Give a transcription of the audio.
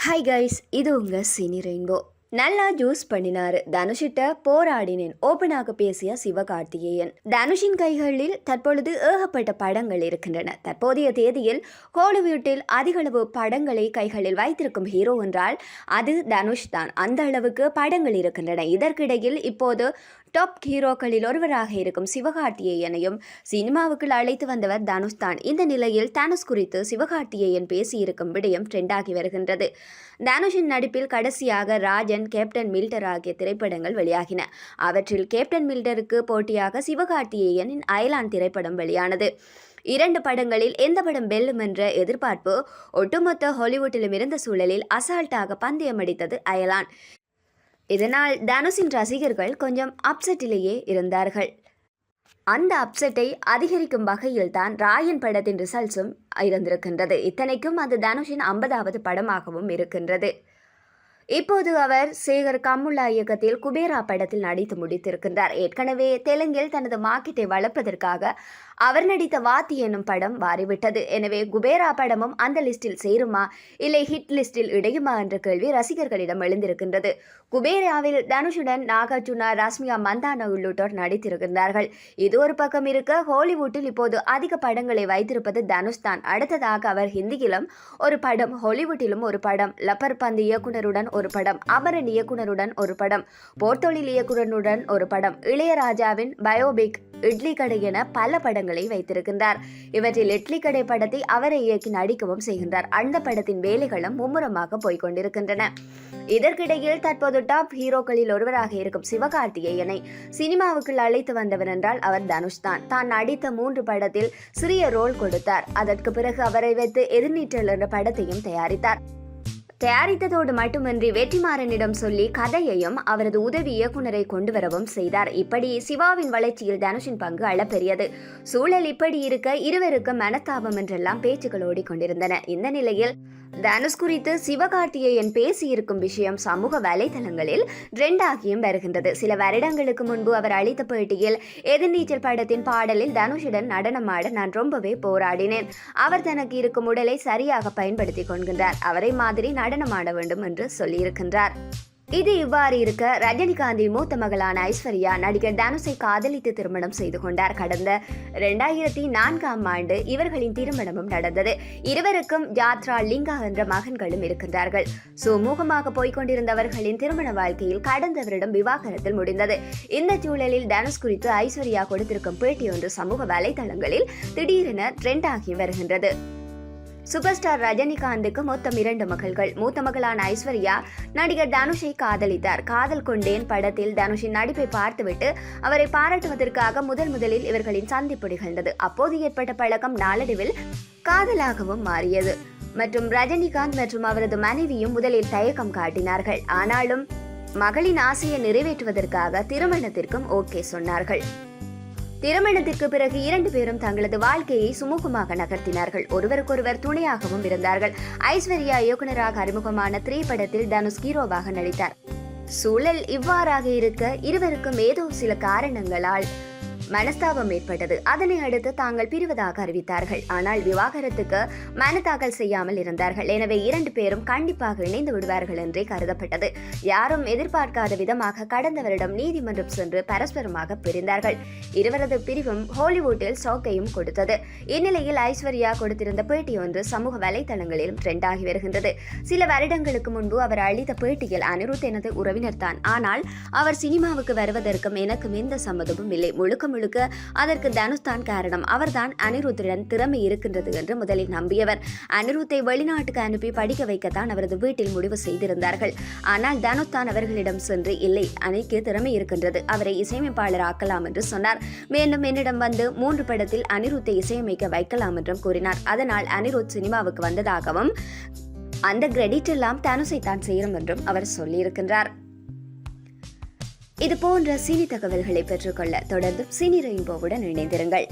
Hi guys, இது உங்கள் cine rainbow. நல்லா ஜூஸ் பண்ணினாரு. தனுஷிட்ட போராடினேன் ஓப்பனாக பேசிய சிவகார்த்திகேயன். தனுஷின் கைகளில் தற்பொழுது ஏகப்பட்ட படங்கள் இருக்கின்றன. தற்போதைய தேதியில் கோலிவுட்டில் அதிகளவு படங்களை கைகளில் வைத்திருக்கும் ஹீரோ என்றால் அது தனுஷ் தான். அந்த அளவுக்கு படங்கள் இருக்கின்றன. இதற்கிடையில் இப்போது டாப் ஹீரோக்களில் ஒருவராக இருக்கும் சிவகார்த்திகேயனையும் சினிமாவுக்குள் அழைத்து வந்தவர் தனுஷ் தான். இந்த நிலையில் தனுஷ் குறித்து சிவகார்த்திகேயன் பேசியிருக்கும் விடயம் ட்ரெண்டாகி வருகின்றது. தனுஷின் நடிப்பில் கடைசியாக ராஜன், கேப்டன் மில்டர் ஆகிய திரைப்படங்கள் வெளியாகின. அவற்றில் கேப்டன் மில்டருக்கு போட்டியாக சிவகார்த்திகேயனின் அயலான் திரைப்படம் வெளியானது. 2 படங்களில் எந்த படம் வெல்லும் என்ற எதிர்பார்ப்பு ஒட்டுமொத்த ஹாலிவுட்டிலும் இருந்த சூழலில் அசால்ட்டாக பந்தயமடித்தது அயலான். இதனால் தனுஷின் ரசிகர்கள் கொஞ்சம் அப்செட்டிலேயே இருந்தார்கள். அந்த அப்செட்டை அதிகரிக்கும் வகையில் தான் ராயன் படத்தின் ரிசல்ட்ஸும் இருந்திருக்கின்றது. இத்தனைக்கும் அது தனுஷின் 50வது படமாகவும் இருக்கின்றது. இப்போது அவர் சேகர் கம்முல்லா இயக்கத்தில் குபேரா படத்தில் நடித்து முடித்திருக்கின்றார். ஏற்கனவே தெலுங்கில் தனது மார்க்கெட்டை வளர்ப்பதற்காக அவர் நடித்த வாத்தி என்னும் படம் மாறிவிட்டது. எனவே குபேரா படமும் அந்த லிஸ்டில் சேருமா இல்லை ஹிட் லிஸ்டில் இடையுமா என்ற கேள்வி ரசிகர்களிடம் எழுந்திருக்கின்றது. குபேராவில் தனுஷுடன் நாகார்ஜுனா, ரஷ்மிகா மந்தானா உள்ளிட்டோர் நடித்திருக்கின்றார்கள். இது ஒரு பக்கம் இருக்க, ஹாலிவுட்டில் இப்போது அதிக படங்களை வைத்திருப்பது தனுஷ் தான். அடுத்ததாக அவர் ஹிந்தியிலும் ஒரு படம், ஹாலிவுட்டிலும் ஒரு படம், லப்பர் பந்து இயக்குனருடன் ஒரு படம், அமரன் இயக்குனருடன் ஒரு படம், போர்த்தொழில் இயக்குனருடன் ஒரு படம், இளையராஜாவின் பயோபிக், இட்லி கடை என பல படங்களை வைத்திருக்கின்றார். இவற்றில் இட்லி கடை படத்தை அவரை இயக்கி நடிக்கவும் செய்கின்றார். அந்த படத்தின் வேலைகளும் மும்முரமாக போய்கொண்டிருக்கின்றன. இதற்கிடையில் தற்போது டாப் ஹீரோக்களில் ஒருவராக இருக்கும் சிவகார்த்திகேயனை சினிமாவுக்குள் அழைத்து வந்தவர் என்றால் அவர் தனுஷ் தான். தான் நடித்த 3 படத்தில் சிறிய ரோல் கொடுத்தார். அதற்கு பிறகு அவரை வைத்து எதிர்நீச்சல் என்ற படத்தையும் தயாரித்ததோடு மட்டுமின்றி வெற்றிமாறனிடம் சொல்லி கதையையும் அவரது உதவி இயக்குனரை கொண்டு வரவும் செய்தார். இப்படி சிவாவின் வளர்ச்சியில் தனுஷின் பங்கு அளப்பெரியது. சூழல் இப்படி இருக்க இருவருக்கும் மனஸ்தாபம் என்றெல்லாம் பேச்சுக்கள் ஓடிக்கொண்டிருந்தன. இந்த நிலையில் தனுஷ் குறித்து சிவகார்த்திகேயன் பேசியிருக்கும் விஷயம் சமூக வலைதளங்களில் ட்ரெண்டாகியும் வருகின்றது. சில வருடங்களுக்கு முன்பு அவர் அளித்த பேட்டியில் எதிர்நீச்சல் படத்தின் பாடலில் தனுஷுடன் நடனமாட நான் ரொம்பவே போராடினேன். அவர் தனக்கு இருக்கும் உடலை சரியாக பயன்படுத்தி கொள்கின்றார். அவரை மாதிரி நடனமாட வேண்டும் என்று சொல்லியிருக்கின்றார். இது இவ்வாறு இருக்க, ரஜினிகாந்தின் மூத்த மகளான ஐஸ்வர்யா நடிகர் தனுஷை காதலித்து திருமணம் செய்து கொண்டார். கடந்த 2004ஆம் ஆண்டு இவர்களின் திருமணமும் நடந்தது. இருவருக்கும் யாத்ரா, லிங்கா என்ற மகன்களும் இருக்கின்றார்கள். சுமூகமாக போய்கொண்டிருந்தவர்களின் திருமண வாழ்க்கையில் கடந்த வருடம் விவாகரத்தில் முடிந்தது. இந்த சூழலில் தனுஷ் குறித்து ஐஸ்வர்யா கொடுத்திருக்கும் பேட்டி ஒன்று சமூக வலைதளங்களில் திடீரென ட்ரெண்ட் ஆகி வருகின்றது. சூப்பர் ஸ்டார் ரஜினிகாந்துக்கு மொத்தம் 2 மகள்கள். மூத்த மகளான ஐஸ்வர்யா நடிகர் தனுஷை காதலித்தார். காதல் கொண்டேன் படத்தில் தனுஷின் நடிப்பை பார்த்துவிட்டு அவரை பாராட்டுவதற்காக முதலில் இவர்களின் சந்திப்பு நிகழ்ந்தது. அப்போது ஏற்பட்ட பழக்கம் நாளடைவில் காதலாகவும் மாறியது. மற்றும் ரஜினிகாந்த் மற்றும் அவரது மனைவியும் முதலில் தயக்கம் காட்டினார்கள். ஆனாலும் மகளின் ஆசையை நிறைவேற்றுவதற்காக திருமணத்திற்கும் ஓகே சொன்னார்கள். திருமணத்திற்கு பிறகு 2 பேரும் தங்களது வாழ்க்கையை சுமூகமாக நகர்த்தினார்கள். ஒருவருக்கொருவர் துணையாகவும் இருந்தார்கள். ஐஸ்வர்யா இயக்குனராக அறிமுகமான 3 படத்தில் தனுஷ் ஹீரோவாக நடித்தார். சூழல் இவ்வாறாக இருக்க, இருவருக்கும் ஏதோ சில காரணங்களால் மனஸ்தாபம் ஏற்பட்டது. அதனை அடுத்து தாங்கள் பிரிவதாக அறிவித்தார்கள். ஆனால் விவாகரத்துக்கு மனு தாக்கல் செய்யாமல் இருந்தார்கள். எனவே 2 பேரும் கண்டிப்பாக இணைந்து விடுவார்கள் என்றே கருதப்பட்டது. யாரும் எதிர்பார்க்காத விதமாக கடந்த வருடம் நீதிமன்றம் சென்று பரஸ்பரமாக பிரிந்தார்கள். இருவரது பிரிவும் ஹாலிவுட்டில் ஷாக்கையும் கொடுத்தது. இந்நிலையில் ஐஸ்வர்யா கொடுத்திருந்த பேட்டி ஒன்று சமூக வலைதளங்களிலும் ட்ரெண்ட் ஆகி வருகின்றது. சில வருடங்களுக்கு முன்பு அவர் அளித்த பேட்டியில் அனிருத் எனது உறவினர் தான், ஆனால் அவர் சினிமாவுக்கு வருவதற்கும் எனக்கும் எந்த சம்மதமும் இல்லை. முழுக்க அதற்கு தனுஷ் தான் காரணம். அவர்தான் அனிருத்துடன் திறமை இருக்கின்றது என்று முதலில் நம்பியவர். அனிருத்தை வெளிநாட்டுக்கு அனுப்பி படிக்க வைக்கத்தான் அவரது வீட்டில் முடிவு செய்திருந்தார்கள். ஆனால் தனுஷ் தான் அவர்களிடம் சென்று, இல்லை, அனிக்கு திறமை இருக்கின்றது, அவரை இசையமைப்பாளர் ஆக்கலாம் என்று சொன்னார். மேலும் என்னிடம் வந்து 3 படத்தில் அனிருத்தை இசையமைக்க வைக்கலாம் என்றும் கூறினார். அதனால் அனிருத் சினிமாவுக்கு வந்ததாகவும் அந்த கிரெடிட் எல்லாம் தனுஷை தான் செய்யும் என்றும் அவர் சொல்லியிருக்கின்றார். இது போன்ற சினி தகவல்களை பெற்றுக்கொள்ள தொடர்ந்து சினி ரெயின்போவுடன் இணைந்திருங்கள்.